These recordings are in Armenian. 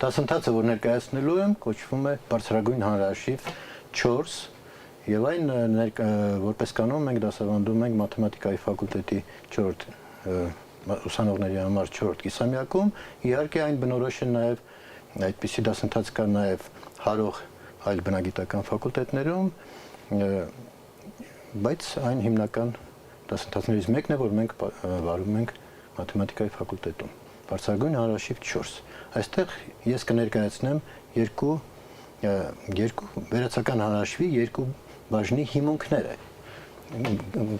Դասընթացը, որ ներկայացնելու եմ, կոչվում է բարձրագույն հանրահաշիվ 4 եւ այն որպես կանոն մենք դասավանդում ենք մաթեմատիկայի ֆակուլտետի 4 ուսանողների համար 4 կիսամյակում, իհարկե այն բնորոշ է նաեւ այդպիսի դասընթաց կա նաեւ հարող այլ բնագիտական ֆակուլտետներում, բայց այն հիմնական դասընթացներից մեկն է, որ մենք վարում ենք մաթեմատիկայի ֆակուլտետում։ Բարձրագույն հանրահաշիվ 4։ Այստեղ ես կներկայացնեմ երկու վերացական հանրահաշվի երկու բաժնի հիմունքները։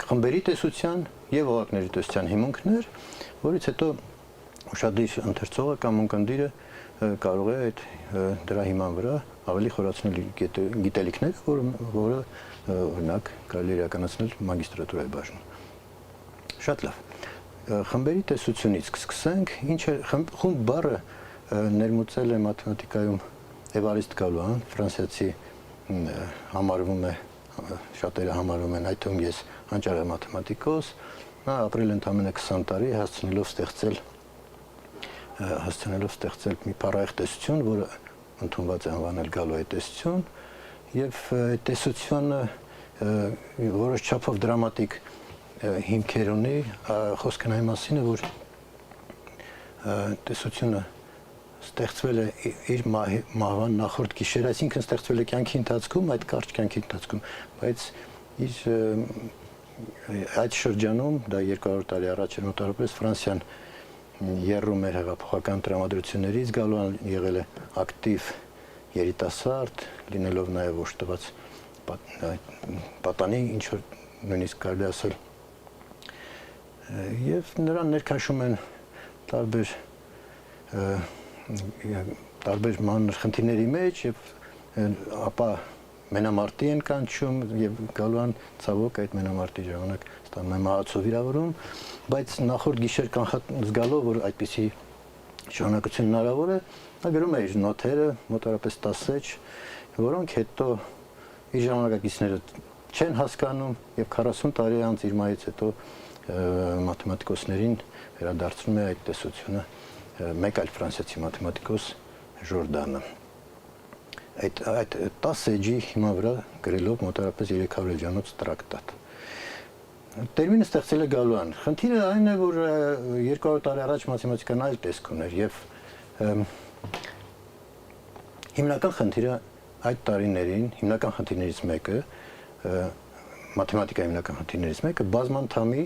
Խմբերի տեսության եւ օղակների տեսության հիմունքներ, որից հետո ուշադիր ընթերցողը կամ ունկնդիրը կարող է այդ դրա հիման վրա ավելի խորացնել գիտելիքները, որը օրինակ կարելի է իրականացնել մագիստրատուրայի բաժնում։ Շատ լավ։ Խմբերի տեսությունից կսկսենք, ինչ է խումբ բառը ներմուծել է մաթեմատիկայում Էվարիստ Գալուան, ֆրանսիացի համարվում է, շատերը համարում են, այդ թվում ես հանճարեղ մաթեմատիկոս, նա ապրել ընդամենը 20 տարի, հասցնելով ստեղծել մի փառահեղ տեսություն, որը ընդունված է անվանել Գալուայի տեսություն, եւ այդ տեսությունը որոշ չափով դրամատիկ հիմքեր ունի, խոսքն այն մասին է, որ տեսությունը ստեղծվել է իր մահվան նախորդ գիշեր, այսինքն ստեղծվել է կյանքի ընթացքում, այդ կարճ կյանքի ընթացքում, բայց իր այդ շրջանում, դա 200 տարի առաջ էր մոտավորապես, Ֆրանսիան եռում էր հեղափոխական տրամադրություններից, Գալուան եղել է ակտիվ երիտասարդ, լինելով նաև օժտված պատանի, ինչ որ նույնիսկ կարելի ասել, եւ նրան ներքաշում են տարբեր մանր խնդիրների մեջ եւ ապա մենամարտի են կանչում եւ Գալուան ցավոք այդ մենամարտի ժամանակ ստանում է մահացու վիրավորում, բայց նախորդ գիշեր զգալով, որ այդպիսի շարունակություն հնարավոր է, նա գրում է իր նոթերը, մոտավորապես 10, որոնք հետո իր ժամանակակիցները չեն հասկանում եւ 40 տարի անց իր մահից հետո մաթեմատիկոսներին վերադարձնում է այդ տեսությունը մեկ այլ ֆրանսիացի մաթեմատիկոս Ժորդանը։ Այդ 10 էջի հիման վրա գրելով մոտավորապես 300 էջանոց տրակտատ։ Տերմինը ստեղծել է Գալուան։ Խնդիրը այն է, որ 200 տարի առաջ մաթեմատիկան այլ տեսք ուներ եւ հիմնական խնդիրը այդ տարիներին, հիմնական խնդիրներից մեկը մաթեմատիկայի հիմնական խնդիրներից մեկը բազմանդամի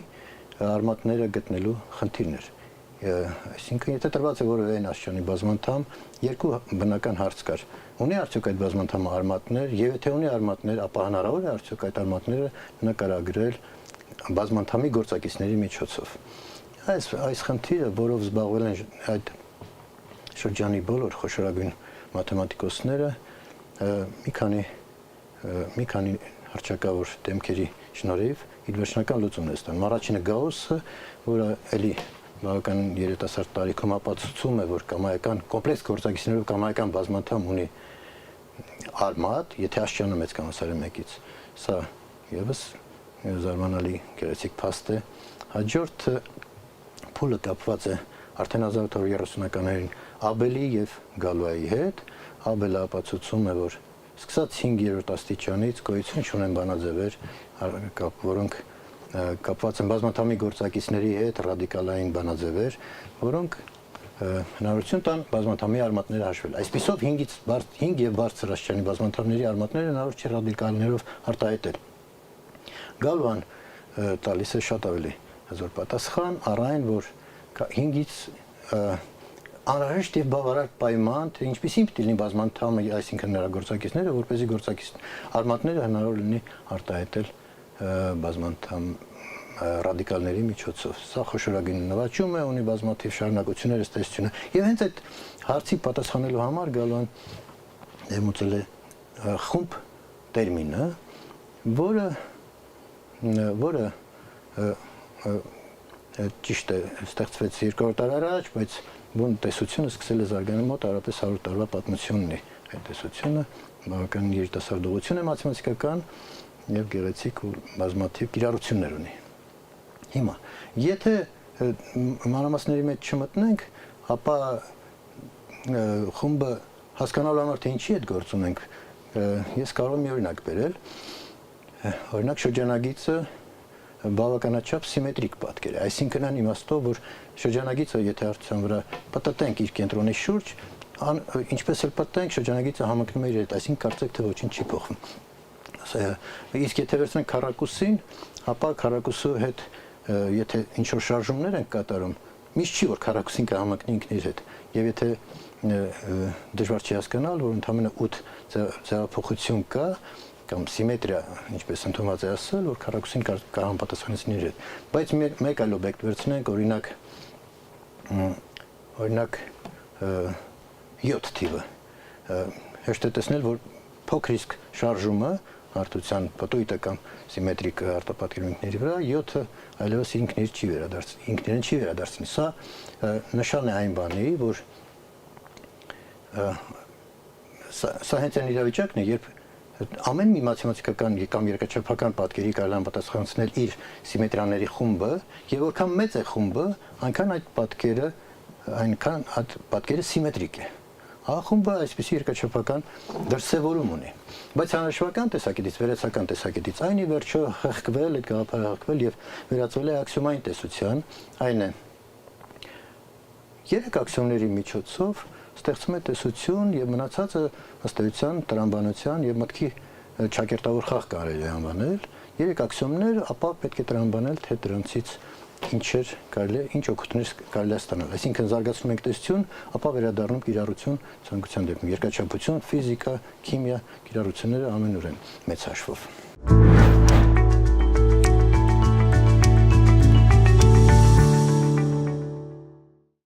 արմատները գտնելու խնդիրն էր։ Այսինքն, եթե տրված է որևէ այն աստիճանի բազմանդամ, երկու բնական հարց կար։ Ունի արդյոք այդ բազմանդամը արմատներ, եւ եթե ունի արմատներ, ապա հնարավոր է արդյոք այդ արմատները նկարագրել բազմանդամի գործակիցների միջոցով։ Այս խնդիրը, որով զբաղվել են այդ շրջանի բոլոր խոշորագույն մաթեմատիկոսները, մի քանի հռչակավոր դեմքերի շնորհիվ իր վերջնական լուծումն է ստանում։ Առաջինը Գաուսը, որը էլի բավական երիտասարդ տարիքում ապացուցում է, որ կամայական կոմպլեքս գործակիցներով կամայական բազմանդամ ունի արմատ, եթե աստիճանը մեծ կամասարի մեկից։ Սա եւս զարմանալի գեղեցիկ փաստ է։ Հաջորդ փուլը կապված է արդեն 1830-ականներին Աբելի եւ Գալուայի հետ։ Աբելը ապացուցում է, որ սկսած 5-րդ աստիճանից գոյություն չունեն բանաձևեր, որոնք կապված են բազմանդամի գործակիցների հետ, ռադիկալային բանաձևեր, որոնք հնարավորություն տան բազմանդամի արմատները հաշվել։ Այսպիսով 5 եւ բարձր աստիճանի բազմանդամների արմատները հնարավոր չէ ռադիկալներով արտահայտել։ Գալուան տալիս է շատ ավելի հզոր պատասխան, առ այն, որ 5-ից անհրաժեշտ եւ բավարար պայման, թե ինչպիսին պիտի լինի բազմանդամը, այսինքն նրա գործակիցները, որպեսզի գործակից արմատները հնարավոր լինի արտահայտել բազմանդամ ռադիկալների միջոցով։ Սա խոշորագույն նվաճում է, ունի բազմաթիվ շարունակություններ, ըստ տեսությունը։ Եվ հենց այդ հարցի պատասխանելու համար Գալուան ներմուծել է խումբ տերմինը, որը ճիշտ է ստեղծվեց 200 տարի առաջ, բայց բուն տեսությունը սկսել է զարգանալ մոտավորապես 100 տարվա պատմություն ունի այդ տեսությունը, բավական երիտասարդողություն է մաթեմատիկական եւ գեղեցիկ ու բազմաթիվ կիրառություններ ունի։ Հիմա, եթե մանրամասների մեջ չմտնենք, ապա խումբը հասկանալու համար թե ինչի հետ գործ ունենք, ես կարող եմ մի օրինակ բերել, օրինակ շրջանագիծը բավականաչափ սիմետրիկ պատկեր է, այսինքն այն իմաստով, որ շրջանագիծը, եթե արդյոք վրա պատտենք իր կենտրոնի շուրջ, ինչպես էլ պատտենք, շրջանագիծը համընկնում է իր հետ, այսինքն կարծեք թե ոչինչ չի փոխվում։ Իսկ եթե վերցնենք քառակուսին, ապա քառակուսու հետ եթե ինչ-որ շարժումներ ենք կատարում, միշտ չի որ քառակուսին կհամընկնի ինքն իր հետ, եւ եթե դժվար չի հասկանալ, որ ընդամենը 8 ձևափոխություն կա, կամ սիմետրիա, ինչպես ընդունված է ասել, որ քառակուսին կհամապատասխանեցնի իր հետ, բայց մեկ այլ օբյեկտ վերցնենք, օրինակ 7 թիվը, հեշտ է տեսնել, որ փոքր իսկ շարժումը հարթության պտույտը կամ սիմետրիկ արտապատկերում ինքների վրա 7-ը այլևս ինքնին չի վերադարձնի։ Սա նշան է այն բանի, որ սա հենց այն իրավիճակն է, երբ ամեն մի մաթեմատիկական կամ երկրաչափական պատկերի կարելի է պատասխանեցնել իր սիմետրիաների խումբը, եւ որքան մեծ է խումբը, այնքան այդ պատկերը սիմետրիկ է։ Խումբը այսպիսի երկրաչափական դրսևորում ունի։ Բայց հանրաշվական տեսակետից, վերացական տեսակետից այն ի վերջո հղկվել, այդ գաղափարը հղկվել եւ վերածվել է աքսիոմային տեսության, այն է 3 աքսիոմների միջոցով ստեղծում է տեսություն եւ մնացածը ըստ էության տրամաբանության եւ մտքի ճակերտավոր խաղ կարելի է անվանել 3 աքսիոմներ, ապա պետք է տրամաբանել թե դրանցից ինչեր կարելի է, ինչ օգուտներ կարելի է ստանալ։ Այսինքն զարգացնում ենք տեսություն, ապա վերադառնում կիրառություն ցանկության դեպքում երկրաչափություն, ֆիզիկա, քիմիա, կիրառությունները ամենուր են մեծ հաշվով։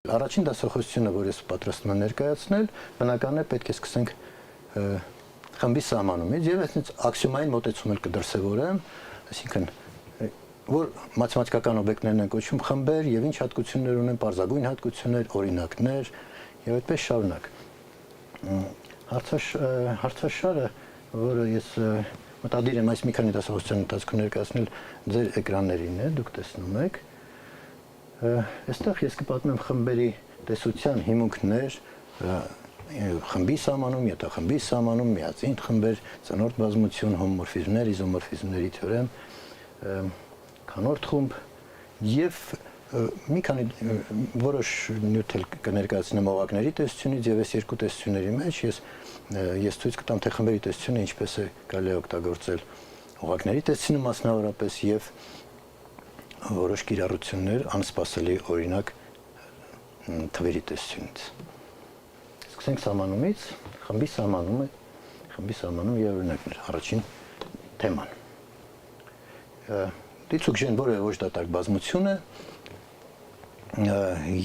Առաջին դասախոսությունը, որ ես պատրաստում եմ ներկայացնել, բնական է պետք է սկսենք խմբի սահմանումից եւ այսպես աքսիոմային մոտեցում էլ կդրսևորեմ, այսինքն որ մաթեմատիկական օբյեկտներն են կոչվում խմբեր եւ ինչ հատկություններ ունեն, պարզագույն հատկություններ, օրինակներ եւ այդպես շարունակ։ Հարցաշարը, որը ես մտադիր եմ այս մի քանի դասախոսության ընթացքում ներկայացնել ձեր էկրաններին է, դուք տեսնում եք։ Այստեղ ես կպատմեմ խմբերի տեսության հիմունքներ, խմբի սահմանում, յետախմբի սահմանում, միածին խմբեր, ծնորդ բազմություն, հոմոմորֆիզմներ, իզոմորֆիզմների թեորեմ, քանորդ խումբ եւ մի քանի որոշ նյութ կներկայացնեմ օղակների տեսությունից եւ այս երկու տեսությունների մեջ ես ցույց կտամ թե խմբերի տեսությունը ինչպես է կարելի օգտագործել օղակների տեսությունը մասնավորապես եւ որոշ կիրառություններ անսպասելի օրինակ թվերի տեսությունից։ Սկսենք սահմանումից, խմբի սահմանում եւ օրինակներ, առաջին թեման։ Դիցուկ ժեն որևէ ոչ դատարկ բազմություն է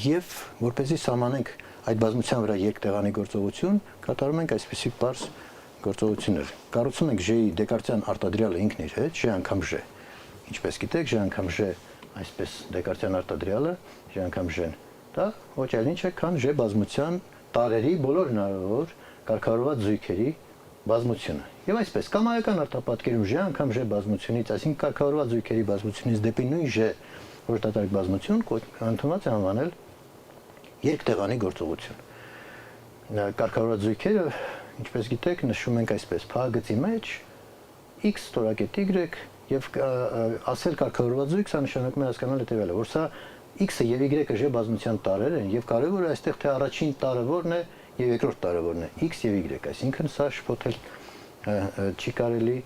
եւ որպեսզի սահմանենք այդ բազմության վրա երկտեղանի գործողություն, կատարում ենք այսպիսի պարզ գործողություններ։ Կառուցում ենք J-ի դեկարտյան արտադրյալը ինքն իր հետ, J անգամ J։ Ինչպես գիտեք, J անգամ J այսպես դեկարտյան արտադրյալը, J անգամ J-ն, դա ոչ այլ ինչ է, քան J բազմության տարերի բոլոր հնարավոր կարգավորված զույգերի բազմությունը։ Եվ այսպես կամայական արտապատկերում J անգամ J բազմությունից, այսինքն կարգավորված զույգերի բազմությունից դեպի նույն J ոչ դատարկ բազմություն ընդունված է անվանել երկտեղանի գործողություն։ Կարգավորված զույգերը, ինչպես գիտեք, նշում ենք այսպես փաղագծի մեջ x ստորակետ y եւ ասել կարգավորված զույգ, սա նշանակում է հասկանալ հետեւյալը, որ սա x-ը եւ y-ը J բազմության տարրեր են եւ կարեւորը այստեղ թե առաջին տարը որն է եւ երկրորդ տարը որն է, x եւ y, այսինքն սա շփոթել չի կարելի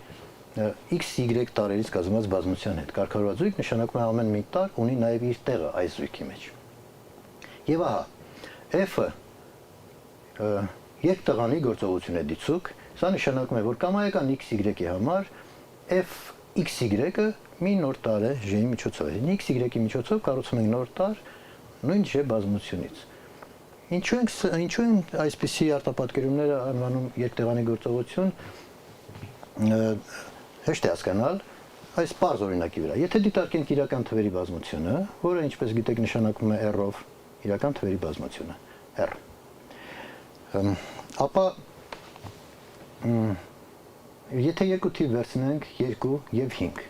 x-y տարերից կազմված բազմության հետ։ Կարգավորված զույգ նշանակում է ամեն մի տար ունի նաեւ իր տեղը այս զույգի մեջ։ Եվ ահա f-ը երկտեղանի գործողություն է դիցուկ, սա նշանակում է, որ կամայական x-y-ի համար f(x)y-ը մի նոր տար է J-ի միջոցով։ x-y-ի միջոցով կառուցում ենք նոր տար նույն J բազմությունից։ Ինչու են այսպիսի արտապատկերումները անվանում երկտեղանի գործողություն, հեշտ է հասկանալ այս պարզ օրինակի վրա։ Եթե դիտարկենք իրական թվերի բազմությունը, որը ինչպես գիտեք նշանակում է r-ով իրական թվերի բազմությունը, r, ապա եթե երկու թիվ վերցնենք 2 եւ 5,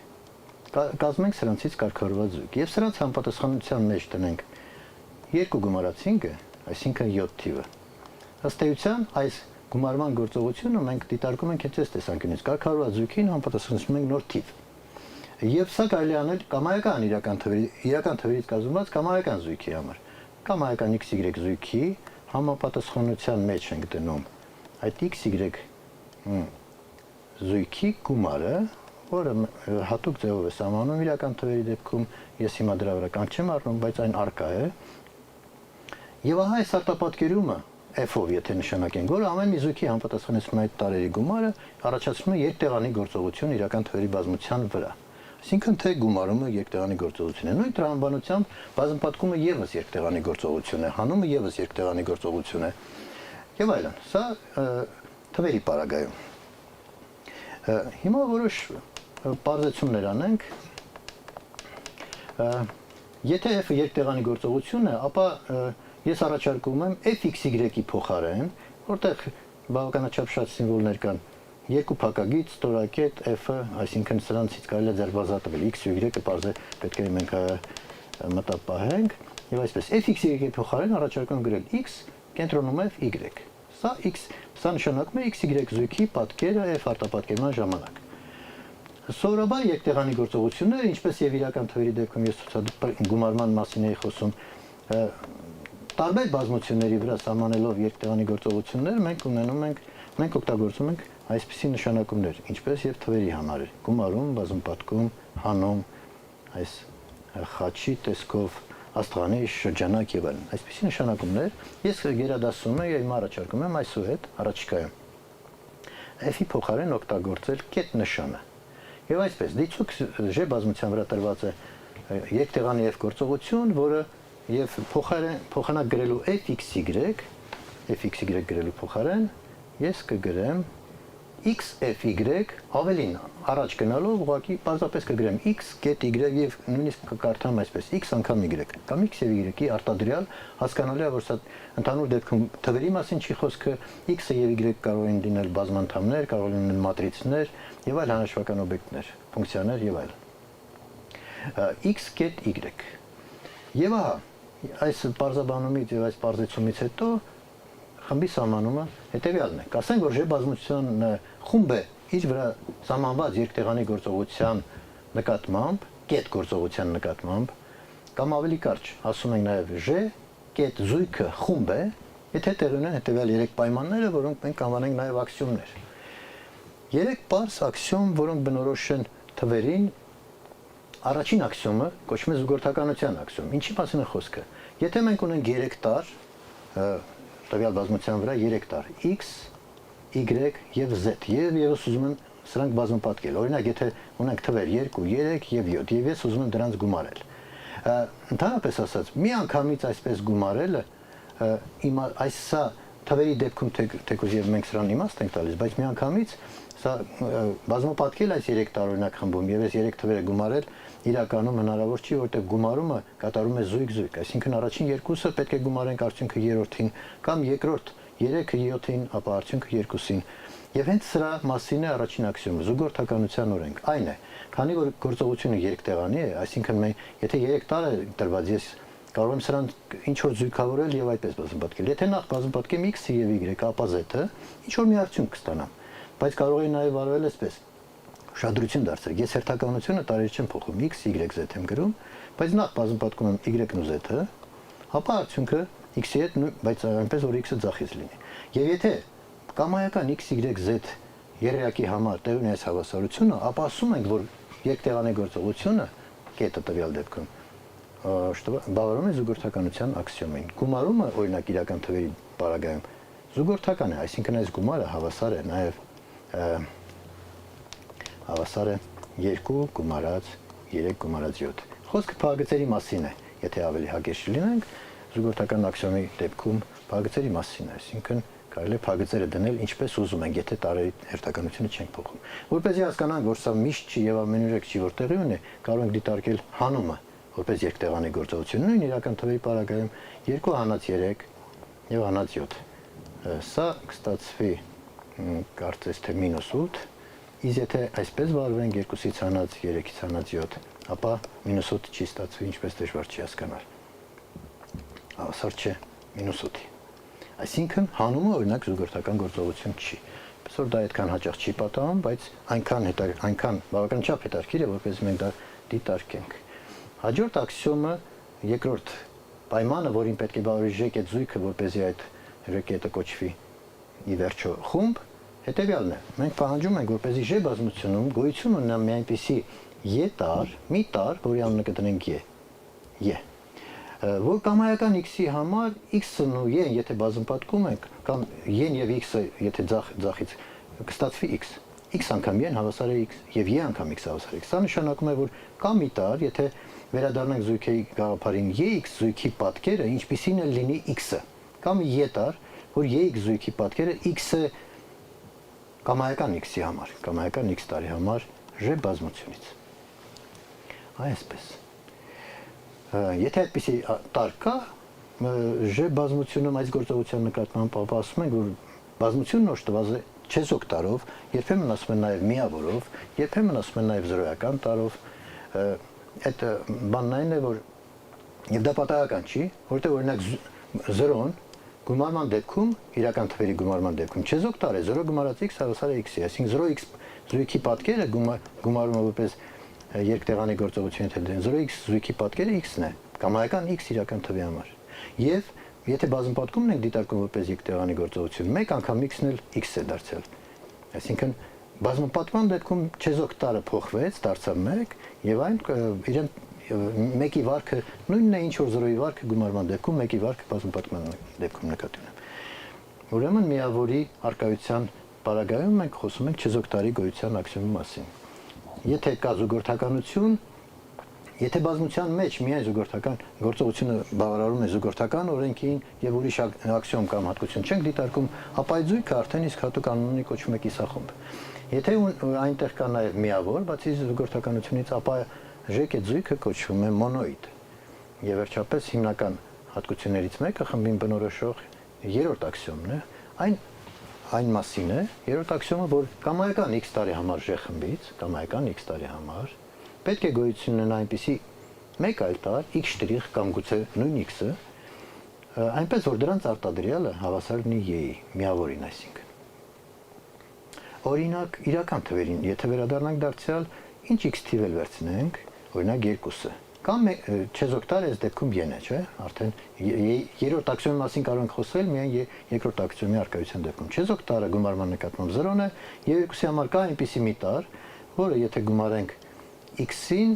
կազմենք սրանցից կարգավորված զույգ եւ սրանց համապատասխանության մեջ տնենք 2 գումարած 5-ը, այսինքն 7 թիվը, ըստ էության այս գումարման գործողությունը մենք դիտարկում ենք այս տեսանկյունից կարգավորված զույգին համապատասխանում ենք նոր թիվ եւ սա կարելի անել կամայական իրական թվերից կազմված կամայական զույգի համար կամայական XY զույգի համապատասխանության մեջ ենք դնում այդ XY զույգի գումարը որը հատուկ ձևով է սահմանում իրական թվերի դեպքում ես հիմա դրա վրա կանգ չեմ առնում բայց այն արկա է եւ ահա այս արտապատկերումը f-ով եթե նշանակենք որ ամեն մի զույգի համապատասխանեցնում այդ տարերի գումարը առաջացնում է երկտեղանի գործողություն իրական թվերի բազմության վրա այսինքն թե գումարումը երկտեղանի գործողություն է նույն տրամաբանությամբ բազմապատկումը եւս երկտեղանի գործողություն է հանումը եւս երկտեղանի գործողություն է եւ այլն սա թվերի պարագայում հիմա որոշ բարձեցումներ անենք եթե f-ը երկտեղանի գործողություն է ապա ես առաջարկում եմ fxy-ի փոխարեն որտեղ բավականաչափ շատ սիմվոլներ կան երկու փակագիծ ստորակետ f-ը այսինքն սրանցից կարելի է ձերբազատվել x y-ը բարձր պետք է մենք մտապահենք եւ այսպես fxy-ի փոխարեն առաջարկում գրել x կենտրոնում f y սա x սա նշանակում է xy զույգի պատկերը f արտապատկերման ժամանակ Սովորաբար երկտեղանի գործողությունները, ինչպես եւ իրական թվերի դեպքում ես գումարման մասին էի խոսում, տարբեր բազմությունների վրա սահմանելով երկտեղանի գործողություններ, մենք օգտագործում ենք այսպիսի նշանակումներ, ինչպես եւ թվերի համար, գումարում, բազմապատկում, հանում, այս խաչի տեսքով, աստղանի շրջանակ եւ այլն։ Այսպիսի նշանակումներ ես գերադասում եմ եւ հիմա առաջարկում եմ այսուհետ առաջիկայում f-ի փոխարեն օգտագործել կետ նշանը։ Եվ այսպես, դիցուք Ž բազմության վրա տրված է երկտեղանի F գործողություն, որը եւ փոխանակ գրելու fxy գրելու փոխարեն ես կգրեմ xfy ավելին առաջ գնալով ուղղակի պարզապես կգրեմ x get y եւ նույնիսկ կկարդամ այսպես x անգամ y կամ x եւ y-ի արտադրյալ հասկանալի է որ սա ընդհանուր դեպքում թվերի մասին չի խոսքը x-ը եւ y կարող են լինել բազմանդամներ, կարող են լինել մատրիցներ եւ այլ հանրաշվական օբյեկտներ, ֆունկցիաներ եւ այլն x get y եւ ահա այս բարձաբանումից եւ այս բարձեցումից հետո խմբի սահմանումը հետեւյալն է ասենք որ Ž բազմության խումբը իր վրա սահմանված երկտեղանի գործողության նկատմամբ կետ գործողության նկատմամբ կամ ավելի կարճ ասում ենք նաեւ Ž կետ զույգը խումբ է եթե տեղի ունեն հետեւյալ 3 պայմանները որոնք մենք անվանենք նաեւ աքսիոմներ 3 պարզ աքսիոմ որոնք բնորոշ են թվերին առաջին աքսիոմը կոչվում է զուգորդականության աքսիոմ ինչի մասին է խոսքը եթե մենք ունենք 3 տար տվյալ բազմության վրա 3 տար x, y եւ z եւ ես ուզում եմ սրանք բազմապատկել։ Օրինակ, եթե ունենք թվեր 2, 3 եւ 7 եւ ես ուզում եմ դրանց գումարել։ Ընդհանրապես ասած, մի անգամից այսպես գումարելը այս սա թվերի դեպքում թեկուզ եւ մենք սրան իմաստ ենք տալիս, բայց մի անգամից սա բազմապատկել այս 3 տարօրինակ խմբում եւ այս 3 թվերը գումարել իրականում հնարավոր չի, որտեղ գումարումը կատարում է զույգ, այսինքն առաջին երկուսը պետք է գումարենք արդյունքը երրորդին կամ երկրորդ 3-ը 7-ին, ապա արդյունքը 2-ին։ Եվ հենց սրա մասին է առաջին աքսիոմը, զուգորդականության օրենք։ Այն է, քանի որ գործողությունը երկտեղանի է, այսինքն մենք եթե 3 տար է տրված, ես կարող եմ սրան ինչ որ զույգավորել եւ այդպես բազմապատկել։ Եթե նախ բազմապատկեմ x-ը եւ y-ը, ապա z-ը, ինչ որ մի արդյունք կստանամ։ Բայց կարող է նաեւ արվել այսպես շադրություն դարձրել։ Ես հերթականությունը տարերի չեմ փոխում, x, y, z եմ գրում, բայց նախ բազմապատկում եմ y-ն ու z-ը, ապա արդյունքը x-ի հետ, բայց այնպես որ x-ը ձախից լինի։ Եվ եթե կամայական x, y, z երրակի համար տեղ ունի այս հավասարությունը, ապա ասում ենք, որ երկտեղանի գործողությունը կետը տվյալ դեպքում բավարարում է զուգորդականության աքսիոմին։ Գումարումը օրինակ իրական թվերի պարագայում զուգորդական է, այսինքն այս գումարը հավասար է նաև հավասար է 2 գումարած 3 գումարած 7։ Խոսքը փաղագծերի մասին է, եթե ավելի հագեցի լինենք, զուգորդական աքսիոմի դեպքում փաղագծերի մասին է, այսինքն կարելի է փաղագծերը դնել ինչպես ուզում ենք, եթե տարերի հերթականությունը չենք փոխում։ Որպեսզի հասկանանք, որ սա միշտ չի եւ ամենուրեք չի, որ տեղի ունի, կարող ենք դիտարկել հանումը, որպես երկտեղանի գործողություն, նույն իրական թվերի պարագայում 2 հանած 3 եւ հանած 7։ Սա կստացվի կարծես թե -8, իսկ եթե այսպես վարվենք 2-ից հանած 3-ից հանած 7, ապա -8 չի ստացվի, ինչպես դժվար չի հասկանալ։ Հավասար չէ -8-ի։ Այսինքն հանումը օրինակ զուգորդական գործողություն չի։ Այսօր դա այդքան հաճախ չի պատահում, բայց այնքան բավական չափ հետաքրքիր է, որպես մենք դա դիտարկենք։ Հաջորդ աքսիոմը, երկրորդ պայմանը, որին պետք է բավարարժեք այդ զույգը, որպեսզի այդ ռեկետը կոչվի ի վերջո խումբ, հետևյալն է։ Մենք պահանջում ենք, որպեսզի Ž բազմությունում գոյություն ունենա մի այնպիսի Ե տար, մի տար, որի անունը կդնենք Ե։ Որ կամայական x-ի համար x-ն ու y-ն եթե բազմապատկում ենք, կամ y-ն եւ x-ը եթե ձախից կստացվի x, x անգամ y-ն հավասար է x եւ y անգամ x հավասար է x։ Սա նշանակում է, որ կա մի տար, եթե վերադառնանք զույգերի գաղափարին, y(x) զույգի պատկերը ինչպիսին է լինի x-ը, կամ y տար, որ y(x) զույգի պատկերը x-ը կամայական x-ի համար, կամայական x տարի համար J բազմությունից։ Այսպես։ Եթե այդպիսի տար կա, J բազմությունում այս գործողության նկատմամբ ասում ենք, որ բազմությունն օժտված է չեզոք տարով, երբեմն ասում են նաև միավորով, երբեմն ասում են նաև զրոյական տարով, այդ բանն այն է, որ եւ դա պատահական չի, որտեղ օրինակ 0-ն գումարման դեպքում, իրական թվերի գումարման դեպքում չեզոք տար է, 0 գումարած x հավասար է x-ի, այսինքն 0x զույգի պատկերը գումարումը որպես երկտեղանի գործողությունը թե 0x զույգի պատկերը x-ն է, կամայական x իրական թվի համար։ Եվ եթե բազմապատկումն ենք դիտարկում որպես երկտեղանի գործողություն, մեկ անգամ x-ն էլ x է դարձել։ Այսինքն բազմապատկման դեպքում չեզոք տարը փոխվեց, դարձավ 1 եւ այն իրեն մեկի վարքը նույնն է ինչ որ 0-ի վարքը գումարման դեպքում, մեկի վարքը բազմապատկման դեպքում նկատի ունեմ։ Ուրեմն միավորի արկայության պարագայում մենք խոսում ենք չեզոք տարի գոյության աքսիոմի մասին։ Եթե կա զուգորդականություն, եթե բազմության մեջ միայն զուգորդական գործողությունը բավարարում է զուգորդական օրենքին եւ ուրիշ աքսիոմ կամ հատկություն չենք դիտարկում, ապա այդ զույգը արդեն իսկ հատուկ անունի կոչվում է կիսախումբ։ Եթե այնտեղ կա նաեւ միավոր, բացի զուգորդականությունից, ապա J այդ զույգը կոչվում է մոնոիդ։ Եվ վերջապես հիմնական հատկություններից մեկը խմբին բնորոշող երրորդ աքսիոմն է, այն մասին է, երրորդ աքսիոմը, որ կամայական x տարի համար J խմբից, կամայական x տարի համար, պետք է գոյություն ունենա այնպիսի մեկ այլ տար x' կամ գուցե նույն x-ը, այնպես որ դրանց արտադրյալը հավասար լինի y-ի, միավորին այսինքն։ Օրինակ, իրական թվերին, եթե վերադառնանք դարձյալ, ինչ x թիվ էլ վերցնենք, օրինակ 2-ը, կամ չեզոք տարը այս դեպքում y-ն է, չէ՞, արդեն երրորդ աքսիոմի մասին կարող ենք խոսել միայն երկրորդ աքսիոմի արկայության դեպքում։ Չեզոք տարը գումարման նկատմամբ 0-ն է, եւ 2-ի համար կա այնպիսի մի տար, որը եթե գումարենք x-ին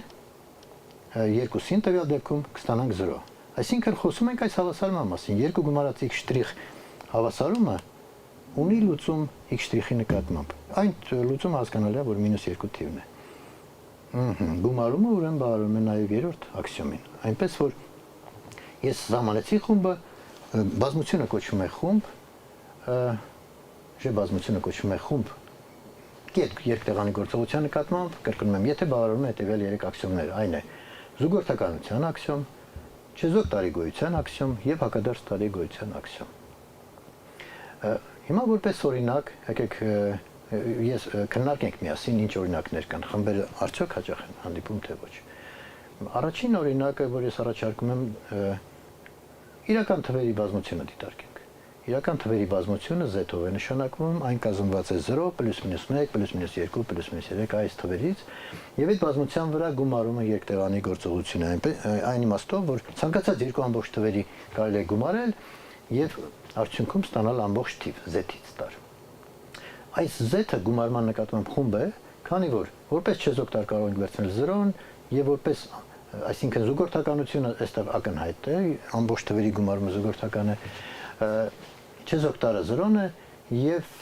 2-ին տվյալ դեպքում կստանանք 0։ Այսինքն խոսում ենք այս հավասարման մասին, 2 գումարած x' հավասարումը ունի լուծում x' նկատմամբ։ Այն լուծումը հասկանալի է, որ -2 թիվն է։ Գումարումը ուրեմն բավարարում է նաև երրորդ աքսիոմին։ Այնպես որ ես ժամանեցի խումբը, բազմությունը կոչվում է խումբ, J բազմությունը կոչվում է խումբ երկտեղանի գործողության նկատմամբ, կրկնում եմ, եթե բավարարում է հետևյալ 3 աքսիոմները, այն է զուգորդականության աքսիոմ, չեզոք տարի գոյության աքսիոմ եւ հակադարձ տարի գոյության աքսիոմ։ Հիմա որպես օրինակ, եկեք ես քննարկենք միասին ինչ օրինակներ կան, խմբերը արդյոք հաճախ են հանդիպում թե ոչ։ Առաջին օրինակը, որ ես առաջարկում եմ, իրական թվերի բազմությունը դիտարկենք։ Իրական թվերի բազմությունը Z-ով է նշանակվում, այն կազմված է 0, +-1, +-2, +-3 այս թվերից, եւ այդ բազմության վրա գումարումը երկտեղանի գործողություն է, այն իմաստով, որ ցանկացած երկու ամբողջ թվերի կարելի է գումարել եւ արդյունքում ստանալ ամբողջ թիվ Z-ից տար։ Այս Z-ը գումարման նկատմամբ խումբ է, քանի որ որպես չեզոք տար կարող ենք վերցնել 0-ն եւ որպես, այսինքն զուգորդականությունը այստեղ ակնհայտ է, ամբողջ թվերի գումարումը զուգորդական է, չեզոք տարը 0-ն է եւ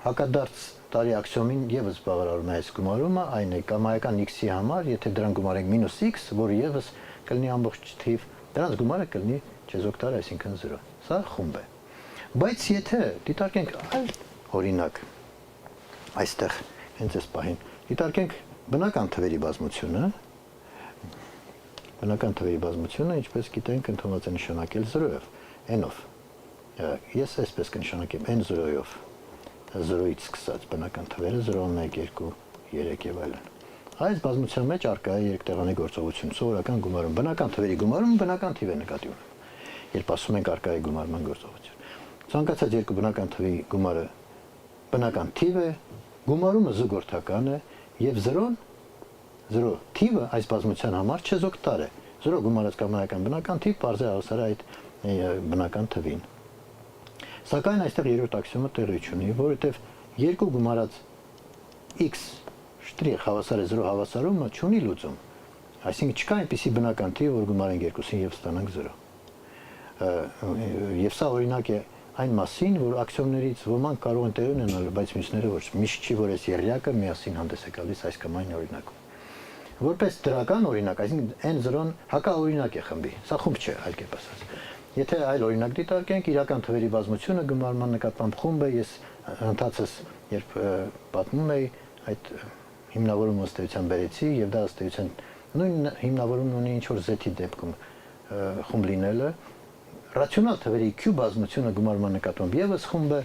հակադարձ տարի աքսիոմին եւս բավարարում է այս գումարումը, այն է կամայական x-ի համար, եթե դրան գումարենք -x, որը եւս կլինի ամբողջ թիվ, դրանց գումարը կլինի չեզոք տարը, այսինքն 0։ Սա խումբ է։ Բայց եթե դիտարկենք այլ օրինակ, այստեղ հենց այս պահին դիտարկենք բնական թվերի բազմությունը, ինչպես գիտենք, ընդունված է նշանակել 0-ով, n-ով։ Ես այսպես կնշանակեմ n 0-ով, 0-ից սկսած բնական թվերը 0, 1, 2, 3 եւ այլն։ Այս բազմության մեջ առկա է երկտեղանի գործողություն, սովորական գումարում, բնական թվերի գումարում բնական թիվ է նկատի ունենում, երբ ասում ենք առկա է գումարման գործողություն։ ցանկացած երկու բնական թվի գումարը բնական թիվ է, գումարումը զուգորդական է եւ 0 թիվը այս բազմության համար չեզոքտար է։ 0 գումարած կամայական բնական թիվ բարձր հավասար է այդ բնական թվին։ Սակայն այստեղ երրորդ աքսիոմը տեղի չունի, որովհետեւ երկու գումարած x շտրիխ հավասար է 0 հավասարումը չունի լուծում։ Այսինքն չկա այնպիսի բնական թիվ, որ գումարենք երկուսին եւ ստանանք 0։ Եվ սա օրինակ է այն մասին, որ աքսիոմներից ոմանք կարող են տեղ ունենալ, բայց մյուսները ոչ։ Միշտ չի, որ այս եռյակը միասին հանդես է գալիս այս կամ այն օրինակում։ Որպես դրական օրինակ, այսինքն n0-ն հակաօրինակ է խմբի։ Սա խումբ չէ, այլ կերպ ասած։ Եթե այլ օրինակ դիտարկենք, իրական թվերի բազմությունը գումարման նկատմամբ խումբը ես ընթացս երբ պատմում էի, այդ հիմնավորումը ըստ էության բերեցի եւ դա ըստ էության նույն հիմնավորումն ունի ինչ որ z-ի դեպքում խումբ լինելը, ռացիոնալ թվերի q բազմությունը գումարման նկատմամբ եւս խումբը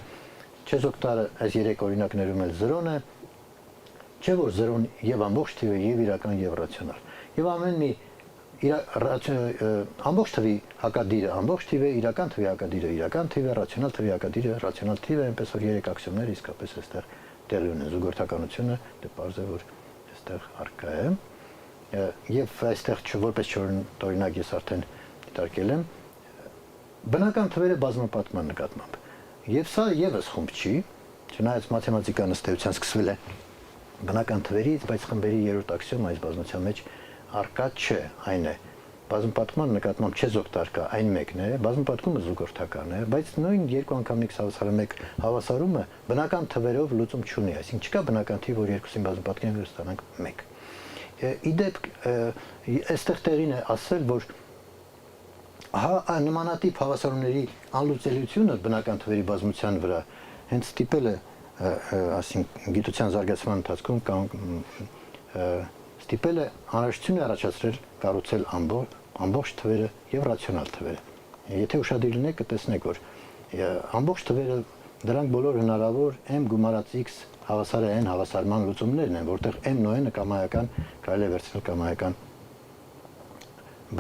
չեզոքտարը այս երեք օրինակներում էլ 0-ն է, չէ որ 0-ն եւ ամբողջ թիվը եւ իրական եւ ռացիոնալ։ Եվ ամեն մի ամբողջ թվի հակադիրը ամբողջ թիվ է, իրական թվի հակադիրը իրական թիվ է, ռացիոնալ թվի հակադիրը ռացիոնալ թիվ է, այնպես որ երեք աքսիոմները իսկապես այստեղ տեղի ունեն։ Զուգորդականությունը դե պարզ է որ այստեղ առկա է։ Եվ այստեղ որպես օրինակ ես արդեն դիտարկել եմ բնական թվերը բազմապատկման նկատմամբ։ Եվ սա եւս խումբ չի, չնայած մաթեմատիկան ըստ էության սկսվել է բնական թվերից, բայց խմբերի երրորդ աքսիոմը այս բազմության մեջ առկա չէ, այն է։ Բազմապատկման նկատմամբ չեզոքտար կա, այն մեկն է, բազմապատկումը զուգորդական է, բայց նույն երկու անգամ x հավասարը 1 հավասարումը բնական թվերով լուծում չունի, այսինքն չկա բնական թիվ, որ երկուսին բազմապատկենք ու ստանանք 1։ Իդեպ այստեղ տեղին է ասել, որ նմանատիպ հավասարումների անլուծելիությունը բնական թվերի բազմության վրա հենց ստիպել է, այսինքն գիտության զարգացման ընթացքում ստիպել է անհրաժեշտություն առաջացրել կառուցել ամբողջ թվերը եւ ռացիոնալ թվերը։ Եթե ուշադիր լինեք, կտեսնեք, որ ամբողջ թվերը դրանք բոլոր հնարավոր m գումարած x հավասար է n հավասարման լուծումներն են, որտեղ m-ն ու n-ը կամայական կարելի է վերցնել կամայական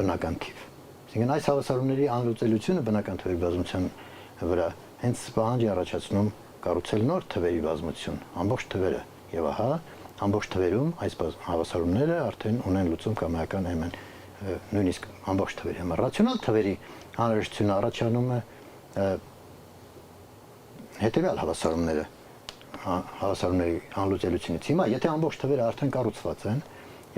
բնական թիվ։ Այսինքն այս հավասարումների անլուծելիությունը բնական թվերի բազմության վրա հենց պահանջ է առաջացնում կառուցել նոր թվերի բազմություն, ամբողջ թվերը։ Եվ ահա ամբողջ թվերում այս հավասարումները արդեն ունեն լուծում կամայական m-ն, նույնիսկ ամբողջ թվերի համար։ Ռացիոնալ թվերի անհրաժեշտությունը առաջանում է հետևյալ հավասարումների անլուծելիությունից։ Հիմա եթե ամբողջ թվերը արդեն կառուցված են,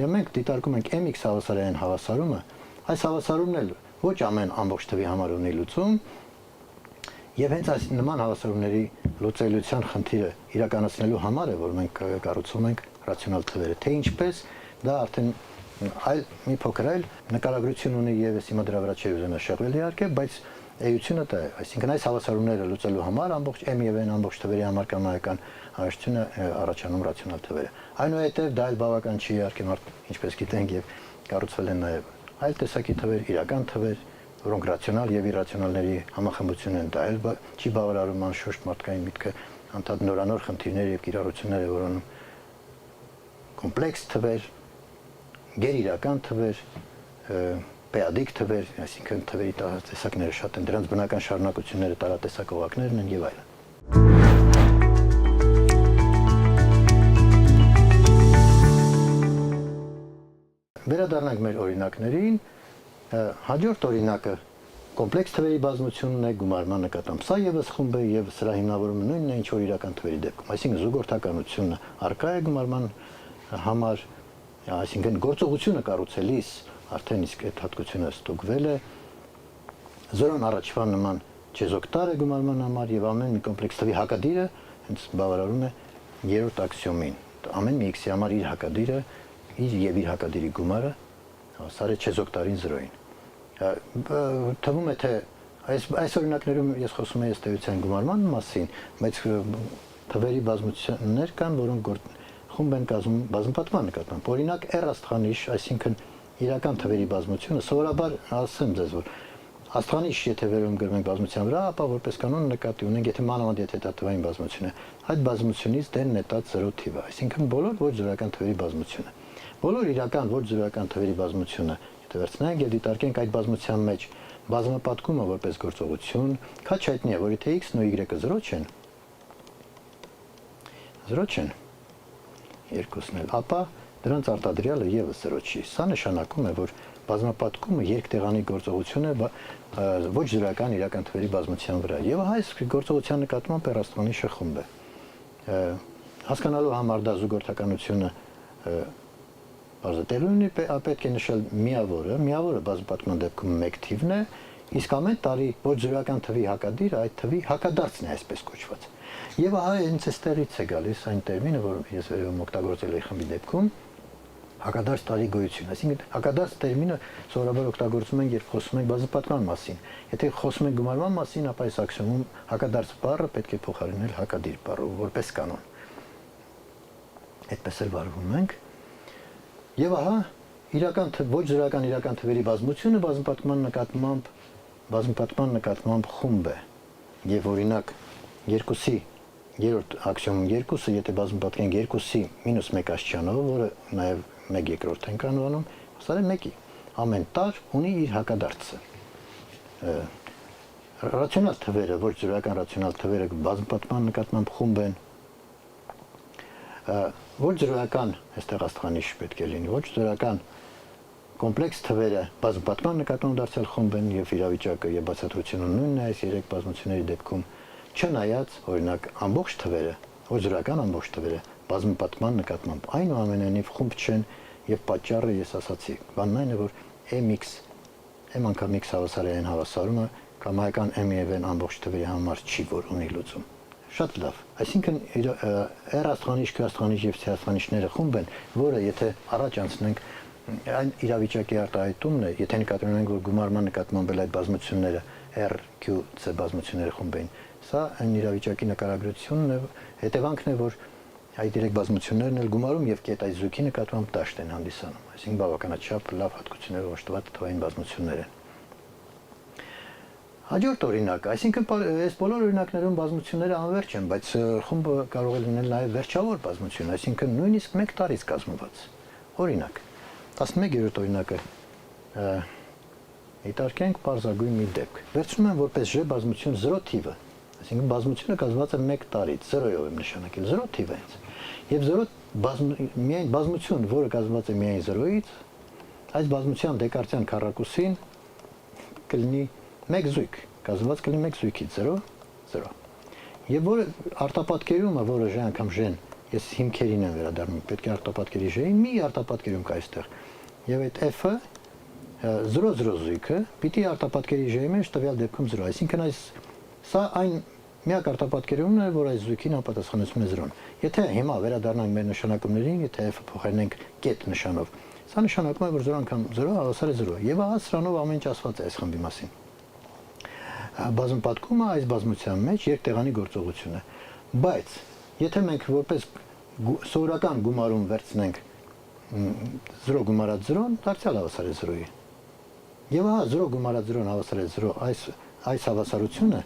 եւ մենք դիտարկում ենք mx հավասար է n հավասարումը, այս հավասարումն էլ ոչ ամեն ամբողջ թվի համար ունի լուծում, եւ հենց այս նման հավասարումների լուծելիության խնդիրը իրականացնելու համար է, որ մենք կառուցում ենք ռացիոնալ թվերը, թե ինչպես դա արդեն այլ մի փոքր այլ նկարագրություն ունի եւս հիմա դրա վրա չի ուզենա շեղվել իհարկե, բայց էությունը դա է, այսինքն այս հավասարումները լուծելու համար ամբողջ m եւ n ամբողջ թվերի համար կամայական անհրաժեշտություն է առաջանում ռացիոնալ թվերը։ Այնուհետև դա այլ բավական չի իհարկե, ինչպես գիտենք եւ կառուցվել են նաեւ այլ տեսակի թվեր, իրական թվեր, որոնք ռացիոնալ եւ իրացիոնալների համախմբություն են, դա այլ չի բավարարում անշուշտ մարդկային միտքը, անդադ նորանոր խնդիրներ եւ կիրառություններ է որոնում կոմպլեքս թվեր, գերիրական թվեր, պեադիկ թվեր, այսինքն թվերի տեսակները շատ են, դրանց բնական շարունակությունները տարատեսակ օղակներն են եւ այլն։ Վերադառնանք մեր օրինակներին, հաջորդ օրինակը կոմպլեքս թվերի բազմությունն է գումարման նկատմամբ։ Սա եւս խումբ է եւ սրա հիմնավորումը նույնն է, ինչ որ իրական թվերի դեպքում, այսինքն զուգորդականությունը առկա է գումարման համար, այսինքն գործողությունը կառուցելիս արդեն իսկ այդ հատկությունը ստուգվել է, 0-ն առաջվա նման չեզոքտար է գումարման համար եւ ամեն մի կոմպլեքս թվի հակադիրը հենց բավարարում է երրորդ աքսիոմին։ Ամեն մի x-ի համար իր հակադիրը իր եւ իր հակադիրի գումարը հավասար է չեզոքտարին 0-ին։ Թվում է թե այս օրինակներում ես խոսում եմ ըստ էության գումարման մասին, բայց թվերի բազմություններ կան, որոնք խումբ են կազմում բազմապատկման նկատմամբ։ Օրինակ r աստղանիշ, այսինքն իրական թվերի բազմությունը, սովորաբար ասեմ ձեզ, որ աստղանիշ եթե վերում գրում ենք բազմության վրա, ապա որպես կանոն նկատի ունենք, եթե մանավանդ եթե դա թվային բազմություն է, այդ բազմությունից դեն նետած 0 թիվը, այսինքն բոլոր ոչ զորական թվերի բազմությունը։ Բոլոր իրական ոչ զորական թվերի բազմությունը, եթե վերցնենք եւ դիտարկենք այդ բազմության մեջ բազմապատկումը որպես գործողություն, քաչ հայտնի է, որ եթե x-ն ու y-ը 0 չեն, երկուսն էլ, ապա դրանց արտադրյալը եւս 0 չի։ Սա նշանակում է, որ բազմապատկումը երկտեղանի գործողություն է ոչ զրոյական իրական թվերի բազմության վրա։ Եվ այս գործողության նկատմամբ Էրասթոնիշը խումբ է։ Հասկանալու համար դա զուգորդականությունը բարձրատեղի ունի, պետք է նշել միավորը բազմապատկման դեպքում 1 թիվն է, իսկ ամեն տարի ոչ զրոյական թվի հակադիրը այդ թվի հակադարձն է այսպես կոչված։ Եվ ահա հենց այստեղից է գալիս այն տերմինը, որ ես վերևում օգտագործել եմ խմբի դեպքում, հակադարձ տարի գոյություն, այսինքն հակադարձ տերմինը սովորաբար օգտագործում են, երբ խոսում ենք բազմապատկման մասին։ Եթե խոսում ենք գումարման մասին, ապա այս աքսիոմում հակադարձ բառը պետք է փոխարինել հակադիր բառով, որպես կանոն։ Այդպես էլ վարվում ենք։ Եվ ահա ոչ զրոյական իրական թվերի բազմությունը բազմապատկման նկատմամբ խումբ է։ Եվ օրինակ 2-ի երրորդ աքսիոմում 2-ը, եթե բազմապատկենք 2-ի մինուս 1 աստիճանով, որը նաև 1/2 ենք անվանում, սա է 1-ի։ Ամեն տար ունի իր հակադարձը։ Ռացիոնալ թվերը, ոչ զրոյական ռացիոնալ թվերը բազմապատկման նկատմամբ խումբ են։ Ոչ զրոյական, այստեղ աստղանիշ պետք է լինի, ոչ զրոյական կոմպլեքս թվերը բազմապատկման նկատմամբ դարձյալ խումբ են եւ իրավիճակը եւ բացատրությունը նույնն է այս երեք բազմությունների դեպքում, չնայած օրինակ ամբողջ թվերը, ոչ զրոյական ամբողջ թվերը բազմապատկման նկատմամբ այնուամենայնիվ խումբ չեն եւ պատճառը ես ասացի, բանն այն է, որ mx m անգամ x հավասարային հավասարումը կամ հայկական m եւ n ամբողջ թվերի համար չի, որ ունի լուծում։ Շատ լավ, այսինքն R աստղանիշ, Q astղանիշ եւ C աստղանիշները խումբ են, որը եթե առաջ անցնենք այն իրավիճակի արտահայտումն է, եթե նկատի ունենք, որ գումարման նկատմամբ էլ այդ բազմությունները R, Q, C բազմությունները խումբ են, սա այն իրավիճակի նկարագրությունն է, հետևանքն է, որ այդ երեք բազմություններն էլ գումարում եւ կետ այս զույգի նկատմամբ դաշտ են հանդիսանում, այսինքն բավականաչափ լավ հատկություններով օժտված թվային բազմություններ են։ Հաջորդ օրինակ, այսինքն այս բոլոր օրինակներում բազմությունները անվերջ են, բայց խումբը կարող է լինել նաև վերջավոր բազմություն, այսինքն նույնիսկ 1 տարից կազմված։ Օրինակ, 11-րդ օրինակը դիտարկենք պարզագույն մի դեպք։ Վերցնում եմ որպես Ž բազմություն 0 թիվը, այսինքն բազմությունը կազմված է 1 տարից, 0-ով եմ նշանակել, 0 թիվ է հենց։ Եվ 0 միայն բազմություն, որը կազմված է միայն 0-ից, այս բազմության դեկարտյան քառակուսին կլինի 1 զույգ, կազմված կլինի 1 զույգից 0, 0։ Եվ որը արտապատկերումը, որը Ž անգամ Ž-ն, ես հիմքերին եմ վերադառնում, պետք է արտապատկերի J-ին, մի արտապատկերում կա այստեղ։ Եվ այդ F-ը 0-0 զույգը պիտի արտապատկերի J-ի մեջ տվյալ դեպքում 0, այսինքն սա այն միակ արտապատկերումն է, որ այս զույգին համապատասխանեցնում է 0-ն։ Եթե հիմա վերադառնանք մեր նշանակումներին, եթե F-ը փոխարինենք կետ նշանով, սա նշանակում է, որ 0 անգամ 0 հավասար է 0։ Եվ ահա սրանով ամեն ինչ ասված է այս խմբի մասին։ Բազմապատկումը այս բազմության մեջ երկտեղանի գործողություն է, բայց եթե մենք որպես սովորական գումարում վերցնենք 0 գումարած 0-ն, դարձյալ հավասար է 0-ի։ Եվ ահա 0 գումարած 0-ն հավասար է 0, այս հավասարությունը,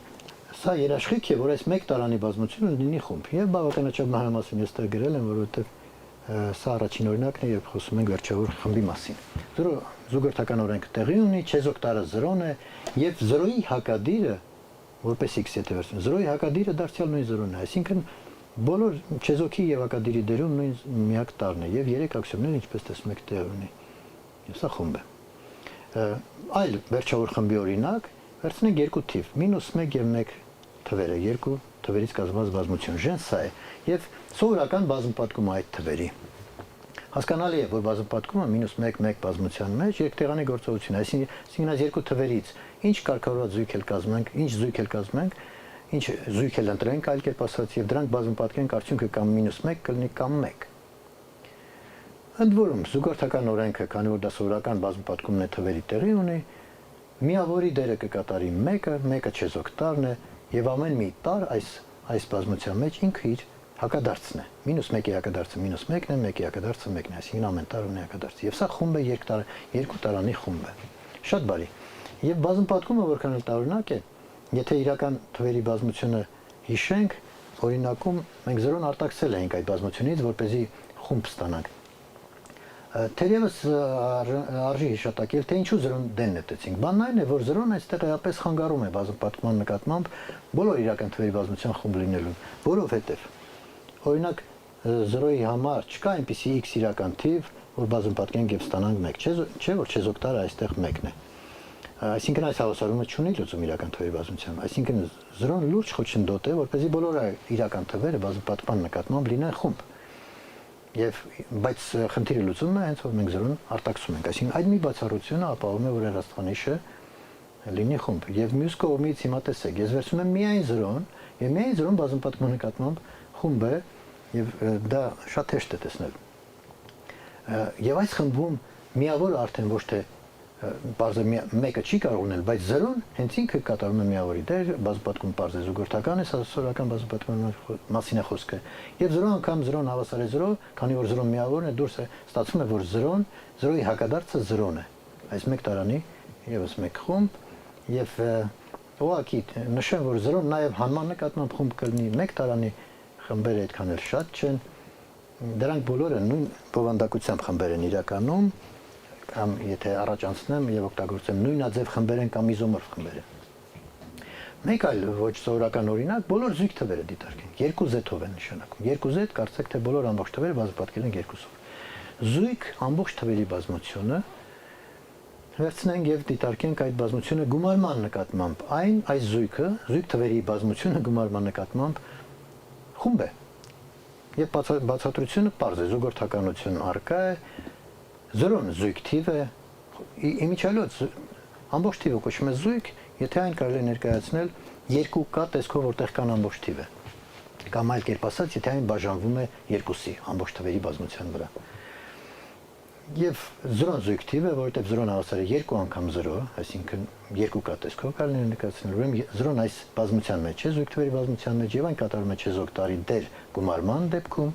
սա երաշխիք է, որ այս 1 տարանի բազմությունը լինի խումբ։ Եվ բավականաչափ մանրամասն ես տեղ գրել եմ, որովհետև սա առաջին օրինակն է, երբ խոսում ենք վերջավոր խմբի մասին։ 0 զուգորդական օրենքը տեղի ունի, չեզոք տարը 0-ն է, եւ 0-ի հակադիրը, որպես x եթե վերցնենք, 0-ի հակադիրը դարձյալ նույն 0-ն է, այսինքն բոլոր չեզոքի եւ հակադիրի դերում նույն միակ տարն է եւ երեք աքսիոմներ, ինչպես տեսնում եք, տեղ ունի։ Եվ սա խումբ է։ Այլ վերջավոր խմբի օրինակ, վերցնենք 2 թիվ, -1 եւ 1 թվերը, 2 թվերից կազմված բազմություն, J-ն սա է, եւ սովորական բազմապատկումը այդ թվերի։ Հասկանալի է, որ բազմապատկումը -1-1 բազմության մեջ երկտեղանի գործողություն է, այսինքն այս երկու թվերից ինչ կարգավորված զույգ էլ կազմենք, ինչ զույգ էլ կազմենք, ինչ զույգ էլ ընտրենք, այլ կերպ ասած, եւ դրանք բազմապատկենք, արդյունքը կամ -1 կլինի կամ 1։ Ընդ որում, զուգորդական օրենքը, քանի որ դա սովորական բազմապատկումն է թվերի տեղի ունի, միավորի դերը կկատարի 1-ը չեզոք տարն է, եւ ամեն մի տար այս բազմության մեջ ինքը իր հակադարձն է։ -1-ի հակադարձը -1-ն է, 1-ի հակադարձը 1-ն է, այսինքն ամեն տար ունի հակադարձ։ Եվ սա խումբ է երկու տարանի խումբ է։ Շատ բարի։ Եվ բազմապատկումը որքան էլ տարօրինակ է, եթե իրական թվերի բազմությունը հիշենք, օրինակում մենք 0-ն արտաքսել ենք այդ բազմությունից, որպեսզի խումբ ստանանք։ Թերևս արժի հիշատակել, թե ինչու 0-ն դեն նետեցինք։ Բանն այն է, որ 0-ն այստեղ էապես խանգարում է բազմապատկման նկատմամբ բոլոր իրական թվերի բազմության խումբ լինելուն, որովհետև օրինակ 0-ի համար չկա այնպիսի x իրական թիվ, որ բազմապատկենք եւ ստանանք 1, չէ՞ որ չեզոք տարը այստեղ 1-ն է։ Այսինքն այս հավասարումը չունի լուծում իրական թվերի բազմության, այսինքն 0-ն լուրջ խոչընդոտ է, որպեսզի բոլոր իրական թվերը բազմապատկման նկատմամբ լինեն խումբ։ Բայց խնդիրը լուծում է հենց որ մենք 0-ն արտաքսում ենք, այսինքն այդ մի բացառությունը ապահովում է, որ հեռաստանիշը լինի խումբ։ Եվ մյուս կողմից հիմա տեսեք, ես վերցնում եմ միայն 0-ն, եւ միայն 0-ն բազմապատկման նկատմամբ խումբ է, եւ դա շատ հեշտ է տեսնել։ Եվ այս խմբում միավոր արդեն ոչ թե բարձր մեկը չի կարող ունել, բայց 0-ն հենց ինքը կատարում է միավորի դեր, բազմապատկում բարձ է զուգորդական է, սովորական բազմապատկման մասին է խոսքը։ Եվ 0 անգամ 0-ն հավասար է 0, քանի որ 0-ն միավորն է, դուրս է ստացվում է, որ 0-ն 0-ի հակադարձը 0-ն է։ Այս մեկ տարանի եւս մեկ խումբ եւ ուղղակի նշեմ, որ 0-ն նաեւ հանման նկատմամբ խումբ կլինի, մեկ տարանի խմբերը այդքան էլ շատ չեն։ Դրանք բոլորը նույն բովանդակությամբ խմբեր են իրականում, կամ եթե առաջ անցնեմ եւ օգտագործեմ նույնաձև խմբեր են կամ իզոմորֆ խմբեր են։ Մեկ այլ ոչ սովորական օրինակ, բոլոր զույգ թվերը դիտարկենք, 2z-ով են նշանակում։ 2z կարծեք թե բոլոր ամբողջ թվերը բազմապատկել են 2-ով։ Զույգ ամբողջ թվերի բազմությունը վերցնենք եւ դիտարկենք այդ բազմությունը գումարման նկատմամբ։ Այս զույգը, զույգ թվերի բազմությունը գումարման նկատմամբ խումբ է։ Եվ բացատրությունը պարզ է, զուգորդականություն առկա է, 0-ն զույգ թիվ է, իմիջիալոց ամբողջ թիվը կոչվում է զույգ, եթե այն կարելի է ներկայացնել երկու կա տեսքով, որտեղ կան ամբողջ թիվը։ Կամ այլ կերպ ասած, եթե այն բաժանվում է 2-ի ամբողջ թվերի բազմության վրա։ Եվ 0-ն զույգ թիվ է, որովհետև 0-ն հավասար է 2 անգամ 0, այսինքն երկու կա տեսքով կարելի է ներկայացնել, ուրեմն 0-ն այս բազմության մեջ է, զույգ թվերի բազմության մեջ, եւ այն կատարում է չեզոք տարի դեր գումարման դեպքում,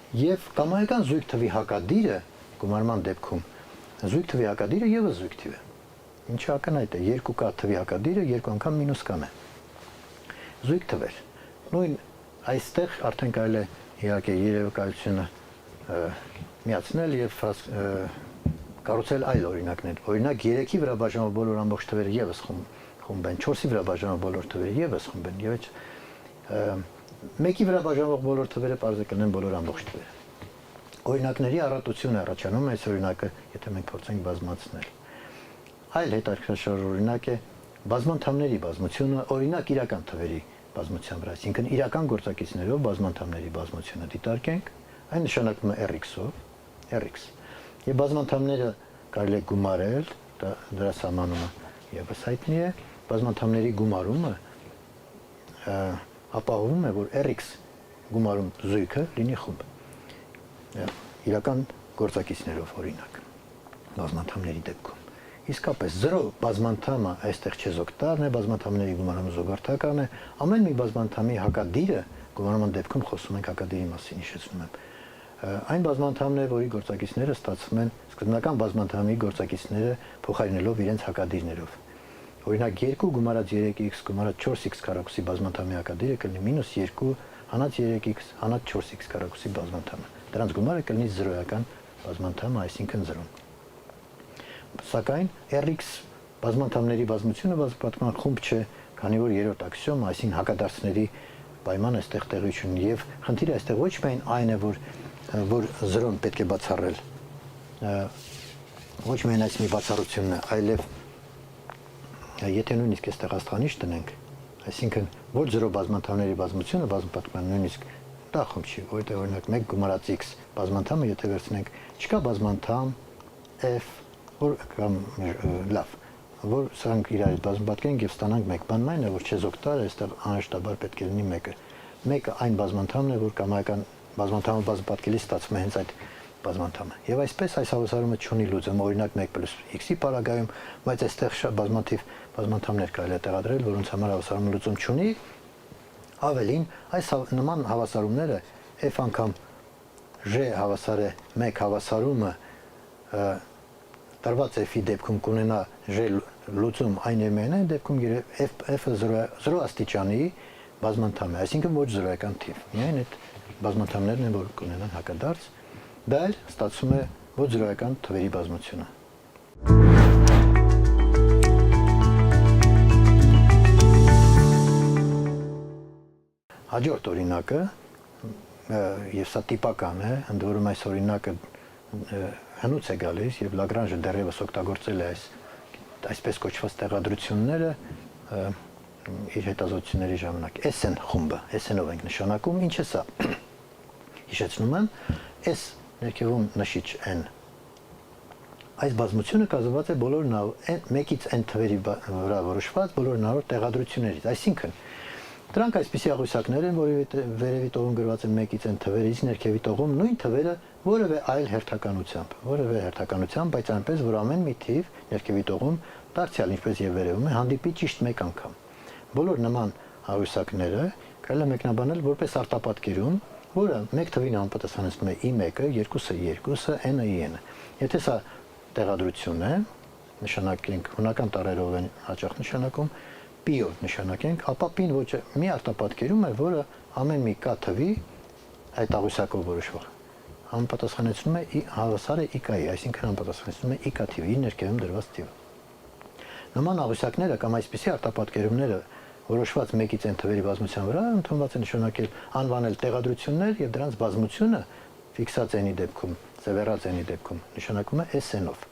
եւ կամայական զույգ թվի հակադիրը գումարման դեպքում զույգ թվի հակադիրը եւս զույգ թիվ է։ Ինչը ակնհայտ է, երկու կա թվի հակադիրը երկու անգամ մինուս կամ է։ Զույգ թվեր։ Նույն այստեղ արդեն կարելի է իհարկե երևակայությունը միացնել եւ կառուցել այլ օրինակներ։ Օրինակ 3-ի վրա բաժանող բոլոր ամբողջ թվերը եւս խումբ են, 4-ի վրա բաժանող բոլոր թվերը եւս խումբ են, եւ 1-ի վրա բաժանող բոլոր թվերը պարզ է կլինեն բոլոր ամբողջ թվերը։ Օրինակների առատություն է առաջանում այս օրինակը, եթե մենք փորձենք բազմացնել։ Այլ հետաքրքիր օրինակ է բազմանդամների բազմությունը, օրինակ իրական թվերի բազմության վրա, այսինքն իրական գործակիցներով բազմանդամների բազմությունը դիտարկենք, այն նշանակվում է rx-ով, rx։ Եվ բազմանդամները կարելի է գումարել, դրա սահմանումը եւս հայտնի է, բազմանդամների գումարումը ապահովում է, որ rx գումարում զույգը լինի խումբ։ Իրական գործակիցներով օրինակ բազմանդամների դեպքում։ Իսկապես 0 բազմանդամը այստեղ չեզոք տարն է, բազմանդամների գումարումը զուգորդական է, ամեն մի բազմանդամի հակադիրը գումարման դեպքում խոսում ենք հակադիրի մասին, հիշեցնում եմ։ Այն բազմանդամն է, որի գործակիցները ստացվում են սկզբնական բազմանդամի գործակիցները փոխարինելով իրենց հակադիրներով։ Օրինակ 2 գումարած 3x գումարած 4x քառակուսի բազմանդամի հակադիրը կլինի -2 հանած 3x հանած 4x քառակուսի բազմանդամը։ Դրանց գումարը կլինի 0-ական բազմանդամը, այսինքն 0։ Սակայն rx բազմանդամների բազմությունը բազմապատկման խումբ չէ, քանի որ երրորդ աքսիոմը, այսինքն հակադարձների պայմանը այստեղ տեղի չունի եւ խնդիրը այստեղ ոչ միայն այն է, որ 0-ն պետք է բացառել, ոչ միայն այս մի բացառությունն է, այլև եթե նույնիսկ այստեղ աստղանիշ տնենք, այսինքն ոչ 0 բազմանդամների բազմությունը բազմապատկման նույնիսկ դա խումբ չի, որտեղ օրինակ 1 գումարած x բազմանդամը եթե վերցնենք, չկա բազմանդամ f, որ կամ լավ, որ սրանք իրար հետ բազմապատկենք եւ ստանանք 1, բանն այն է, որ չեզոք տարը այստեղ անհրաժեշտաբար պետք է լինի 1-ը։ 1-ը այն բազմանդամն է, որ կամայական բազմանդամը բազմապատկելիս ստացվում է հենց այդ բազմանդամը։ Եվ այսպես այս հավասարումը չունի լուծում, օրինակ 1 + x-ի պարագայում, բայց այստեղ շատ բազմաթիվ բազմանդամներ կարելի է տեղադրել, որոնց համար հավասարումը լուծում չունի։ Ավելին, այս նման հավասարումները f անգամ j հավասար է 1 հավասարումը տրված f-ի դեպքում կունենա j լուծում այն է մենը դեպքում f-ը 0 աստիճանի բազմանդամ է, այսինքն ոչ 0-ական թիվ։ Միայն այդ բազմանդամներն են, որ կունենան հակադարձ, Դա էլ ստացվում է ոչ զրոյական թվերի բազմությունը։ Հաջորդ օրինակը, եւ սա տիպական է, ընդ որում այս օրինակը հնուց է գալիս եւ Լագրանժը դեռևս օգտագործել է այսպես կոչված տեղադրությունները իր հետազոտությունների ժամանակ SN խումբը, SN-ով ենք նշանակում, ինչ է սա։ Հիշեցնում եմ, S ներքևում նշիչ N։ Այս բազմությունը կազմված է բոլոր 1-ից N թվերի վրա որոշված բոլոր հնարավոր տեղադրություններից, այսինքն դրանք այսպիսի աղյուսակներ են, որի վերևի տողում գրված են 1-ից N թվերից, ներքևի տողում նույն թվերը որևէ այլ հերթականությամբ, բայց այնպես, որ ամեն մի թիվ ներքևի տողում դարձյալ ինչպես եւ վերևում է, հանդիպի ճիշտ մեկ անգամ։ Բոլոր նման աղյուսակները կարելի է մեկնաբանել որպես արտապատկերում, որը մեկ թվին համապատասխանեցնում է i1-ը, 2-ը 2-ը, n-ը n-ը։ Եթե սա տեղադրություն է, նշանակենք հունական տառերով են հաճախ նշանակում, p-ով նշանակենք, ապա p-ն ոչ մի արտապատկերում է, որը ամեն մի k թվի այդ աղյուսակով որոշվող համապատասխանեցնում է հավասար է i-ի, այսինքն համապատասխանեցնում է i-k թիվի, իր ներքևում դրված թիվը։ Նման աղյուսակները կամ այսպիսի արտապատկերումները որոշված 1-ից N թվերի բազմության վրա ընդունված է նշանակել անվանել տեղադրություններ եւ դրանց բազմությունը ֆիքսած n-ի դեպքում, ձևեռած n-ի դեպքում նշանակում է SN-ով։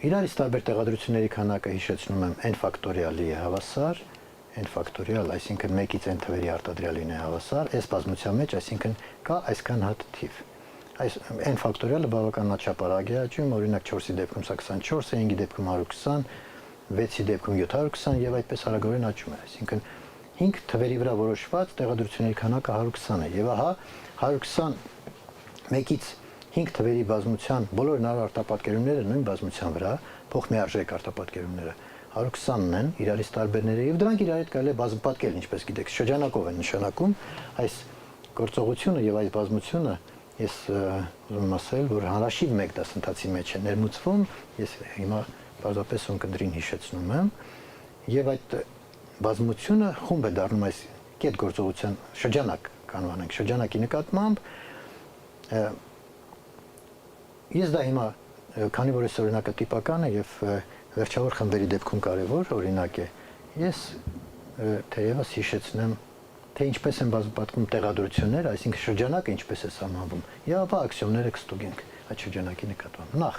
Իրարից տարբեր տեղադրությունների քանակը հիշեցնում եմ n ֆակտորիալի է հավասար, n ֆակտորիալ, այսինքն 1-ից N թվերի արտադրյալին է հավասար, S բազմության մեջ, այսինքն կա այսքան հատ թիվ։ Այս n ֆակտորիալը բավական աչափարակ է աճում, օրինակ 4-ի դեպքում սա 24 է, 5-ի դեպքում 120, 6-ի դեպքում 720 եւ այդպես արագորեն աճում է, այսինքն 5 թվերի վրա որոշված տեղադրությունների քանակը 120 է եւ ահա 120 1-ից 5 թվերի բազմության բոլոր հնարավոր արտապատկերումները նույն բազմության վրա, փոխմիարժեք արտապատկերումները 120-ն են, իրարից տարբերները եւ դրանք իրար հետ կարելի է բազմապատկել, ինչպես գիտեք, շրջանակով են նշանակում այս գործողությունը եւ այս բազմությունը ես ուզում եմ ասել, որ հանրաշիվ մեկ դասընթացի մեջ է ներմուծվում, ես հիմա պարզապես ունկնդրին հիշեցնում եմ, եւ այդ բազմությունը խումբ է դառնում այս կետ գործողության շրջանակ կանվանենք, շրջանակի նկատմամբ ես դա հիմա քանի որ այս օրինակը տիպական է եւ վերջավոր խմբերի դեպքում կարեւոր օրինակ է, ես թեևս հիշեցնեմ թե ինչպես են բազմապատկում տեղադրությունները, այսինքն շրջանակը ինչպես է սահմանվում, եւ ապա աքսիոմները կստուգենք այդ շրջանակի նկատմամբ։ Նախ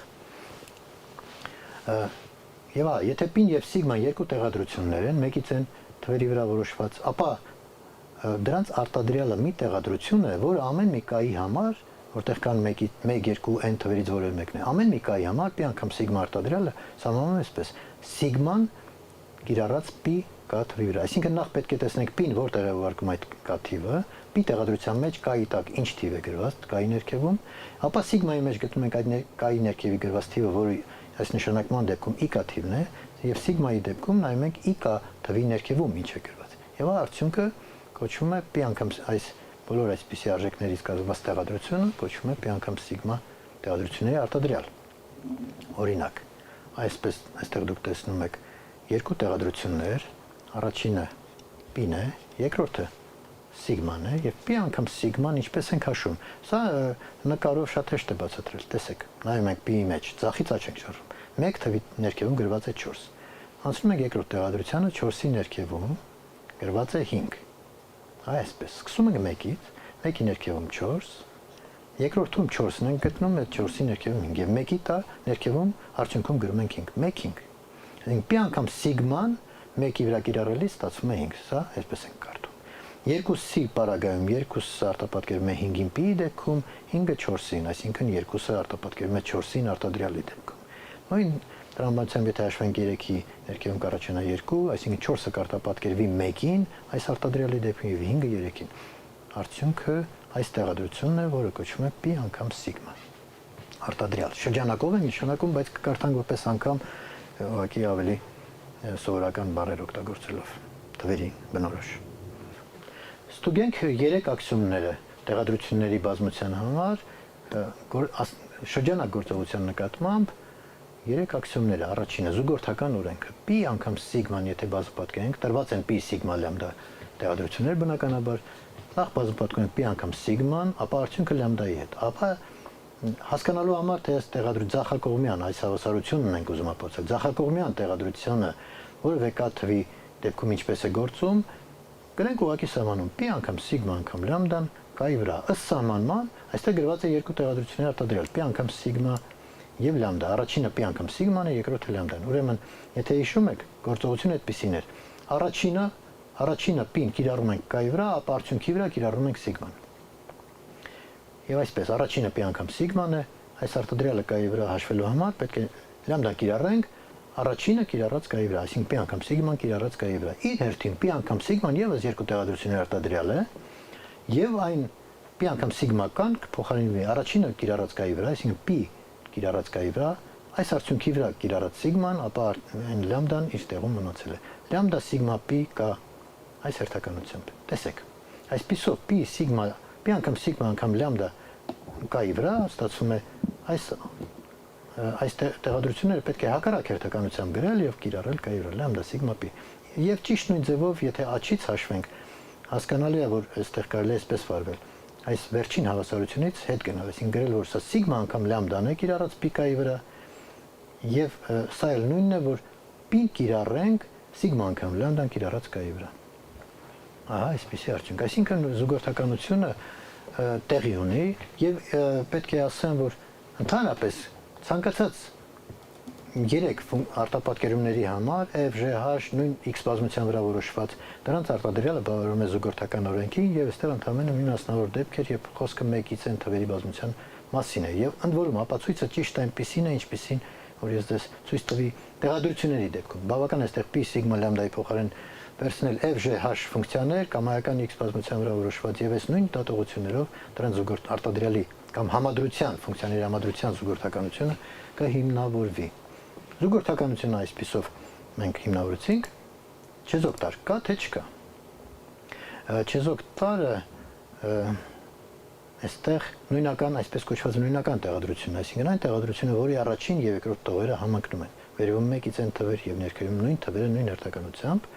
եւ եթե π-ն եւ σ-ն երկու տեղադրություններ են, մեկից են թվերի վրա որոշված, ապա դրանց արտադրյալը մի տեղադրություն է, որը ամեն մի k-ի համար, որտեղ կան 1, 2, n թվերից որևէ մեկն է, ամեն մի k-ի համար π անգամ σ արտադրյալը սահմանվում է այսպես. σ-ն կիրառած π k թվի վրա, այսինքն նախ պետք է տեսնենք π-ն որտեղ է ուղարկում այդ k թիվը, π տեղադրության մեջ k-ի տակ ինչ թիվ է գրված k-ի ներքևում, ապա σ-ի մեջ գտնում ենք այդ k-ի ներքևի գրված թիվը, որը այս նշանակման դեպքում ik թիվն է, եւ σ-ի դեպքում նայում ենք ik թվի ներքևում ինչ է գրված։ Եվ արդյունքը կոչվում է π անգամ այս բոլոր այսպիսի արժեքներից կազմված տեղադրությունը կոչվում է π անգամ σ տեղադրությունների արտադրյալ։ Օրինակ, այսպես այստեղ դուք տեսնում եք երկու տեղադրություններ, առաջինը π-ն է, երկրորդը σ-ն է եւ π անգամ σ-ն ինչպես ենք հաշվում։ Սա նկարով շատ հեշտ է բացատրել, տեսեք, նայում ենք π-ի մեջ, ձախից աջ ենք շարժում։ 1 թվի ներքևում գրված է 4։ Անցնում ենք երկրորդ տեղադրությանը 4-ի ներքևում գրված է 5։ Այսպես, սկսում ենք 1-ից, 1-ի ներքևում 4, երկրորդում 4-ն ենք գտնում, այդ 4-ի ներքևում 5 եւ 1-ի տա ներքևում արդյունքում գրում ենք 5, 1-5։ Այսինքն π անգամ σ-ն 1-ի վրա կիրառելիս ստացվում է 5, սա այսպես ենք կարդում։ 2c պարագայում 2-ը արտապատկերում է 5-ին π-ի դեպքում, 5-ը 4-ին, այսինքն 2-ը արտապատկերում է 4-ին արտադրյալի դեպքում։ Նույն տրամաբանությամբ եթե հաշվենք 3-ի ներքևում կառաջանա 2, այսինքն 4-ը կարտապատկերվի 1-ին, այս արտադրյալի դեպքում եւ 5-ը 3-ին։ Արդյունքը այս տեղադրությունն է, որը կոչվում է π անգամ σ արտադրյալ։ Շրջանակով է նշանակում, բայց կկարդանք որպես անգամ ուղղակի ավելի սովորական բառեր օգտագործելով թվերի բնորոշ։ Ստուգենք 3 աքսիոմները տեղադրությունների բազմության համար շրջանակ գործողության նկատմամբ 3 աքսիոմները, առաջինը զուգորդական օրենքը, π անգամ σ-ն եթե բազմապատկենք, տրված են π σ լամդա տեղադրություններ բնականաբար, նախ բազմապատկում ենք π անգամ σ, ապա արդյունքը լամդայի հետ, ապա Հասկանալու համար թե այս ձախակողմյան այս հավասարությունն ենք ուզում ապացուցել, ձախակողմյան տեղադրությունը որևէ կա թվի դեպքում ինչպես է գործում, գրենք ուղղակի սահմանում π անգամ σ անգամ լամդան կայի վրա ըստ սահմանման այստեղ գրված է երկու տեղադրություններ արտադրյալ π անգամ σ եւ լամդա, առաջինը π անգամ σ-ն է, երկրորդը լամդան։ Ուրեմն, եթե հիշում եք, գործողությունը այդպեսին էր։ Առաջինը π-ն կիրառում ենք կայի վրա, ապա արդյունքի վրա կիրառում ենք σ-ն։ Եվ այսպես, առաջինը π անգամ σ-ն է, այս արտադրյալը կայի վրա հաշվելու համար պետք է լամդան կիրառենք, առաջինը կիրառած կայի վրա, այսինքն π անգամ σ-ն կիրառած կայի վրա։ Իր հերթին π անգամ σ-ն եւս երկու տեղադրություններ արտադրյալ է, եւ այն π անգամ σ կան կփոխարինվի առաջինը կիրառած կայի վրա, այսինքն π կիրառած կայի վրա, այս արդյունքի վրա կիրառած σ-ն, ապա այն լամդան իր տեղում մնացել է։ Լամդա σ π կա այս հերթականությամբ։ Տեսեք, այսպիսով π անգամ σ անգամ լամդա կայի վրա ստացվում է այս տեղադրությունները պետք է հակառակ հերթականությամբ գրել եւ կիրառել կայի վրա լամդա σ π։ Եվ ճիշտ նույն ձևով, եթե աչից հաշվենք, հասկանալի է, որ այստեղ կարելի է այսպես վարվել։ Այս վերջին հավասարությունից հետ գնալ, այսինքն գրել, որ սա σ անգամ լամդան է կիրառած π-ի վրա, եւ սա էլ նույնն է, որ π կիրառենք σ անգամ լամդան կիրառած կայի վրա։ Ահա, այսպեսի արդյունք։ Այսինքն զուգորդականությունը տեղի ունի եւ պետք է ասեմ, որ ընդհանրապես ցանկացած 3 արտապատկերումների համար f, g, h նույն x բազմության վրա որոշված դրանց արտադրյալը բավարարում է զուգորդական օրենքին եւ այստեղ ընդհանրապես նույն մասնավոր դեպք էր, երբ խոսքը 1-ից n թվերի բազմության մասին է եւ ընդ որում ապացույցը ճիշտ այնպեսին է, ինչպեսին որ ես դες ցույց տվի տեղադրությունների դեպքում։ Բավական է այստեղ π σ լամդայի փոխարեն վերցնել f, g, h ֆունկցիաներ կամայական x բազմության վրա որոշված եւ այս նույն տատողություններով դրանց զուգորդ արտադրյալի կամ համադրության ֆունկցիաների համադրության զուգորդականությունը կհիմնավորվի։ Զուգորդականությունը այսպիսով մենք հիմնավորեցինք, չեզոք տար կա թե չկա։ Չեզոք տարը այստեղ նույնական, այսպես կոչված նույնական տեղադրությունն է, այսինքն այն տեղադրությունը, որի առաջին եւ երկրորդ տողերը համընկնում են։ Վերևում 1-ից n թվեր եւ ներքևում նույն թվերը նույն հերթականությամբ։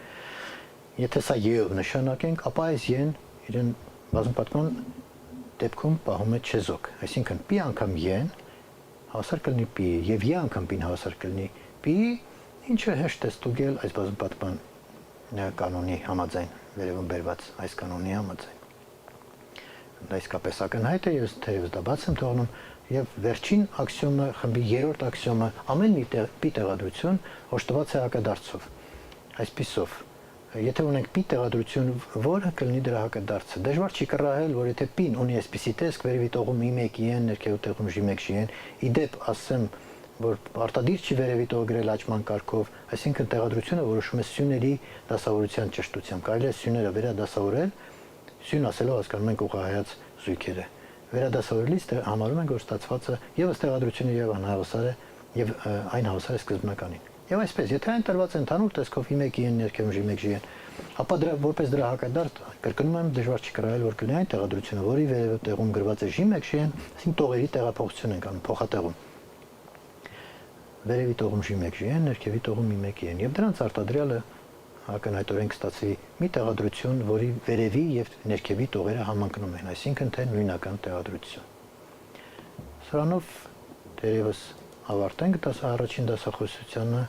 Եթե սա ե-ով նշանակենք, ապա այս ե-ն իրեն բազմապատկման դեպքում պահում է չեզոք, այսինքն π անգամ ե-ն հավասար կլինի π եւ ե անգամ π-ն հավասար կլինի π, ինչը հեշտ է ստուգել այս բազմապատկման կանոնի համաձայն, վերևում բերված այս կանոնի համաձայն։ Դա իսկապես ակնհայտ է, ես թերևս դա բաց եմ թողնում, եւ վերջին աքսիոմը, խմբի երրորդ աքսիոմը, ամեն մի π տեղադրություն օժտված է հակադարձով։ Այսպիսով, եթե ունենք π տեղադրություն, որը կլինի դրա հակադարձը, դժվար չի կռահել, որ եթե π-ն ունի այսպիսի տեսք, վերևի տողում i1-ն, ներքևի տողում j1-ն, իդեպ ասեմ, որ արտադիր չի վերևի տող գրել աճման կարգով, այսինքն տեղադրությունը որոշում է սյուների դասավորության ճշտությամբ։ Կարելի է սյուները վերադասավորել, սյուն ասելով հասկանում ենք ուղղահայաց զույգերը։ Վերադասավորելիս համարում ենք, որ ստացվածը եւս տեղադրությունը եւ անհավասար է եւ այն հավասար է սկզբնականին։ Եվ այսպես, եթե այն տրված է ընդհանուր տեսքով i1-ն, ներքևում j1-ն, ապա դրա որպես դրա հակադարձ կրկնում եմ, դժվար չի կռահել, որ կլինի այն տեղադրությունը, որի վերևի տեղում գրված է j1-ն, այսինքն տողերի տեղափոխություն ենք անում, փոխատեղում։ Վերևի տողում j1-ն, ներքևի տողում i1-ն, եւ դրանց արտադրյալը ակնհայտորեն կստացվի մի տեղադրություն, որի վերևի եւ ներքևի տողերը համընկնում են, այսինքն թե նույնական տեղադրություն։ Սրանով դերևս ավարտենք առաջին դասախոսությանը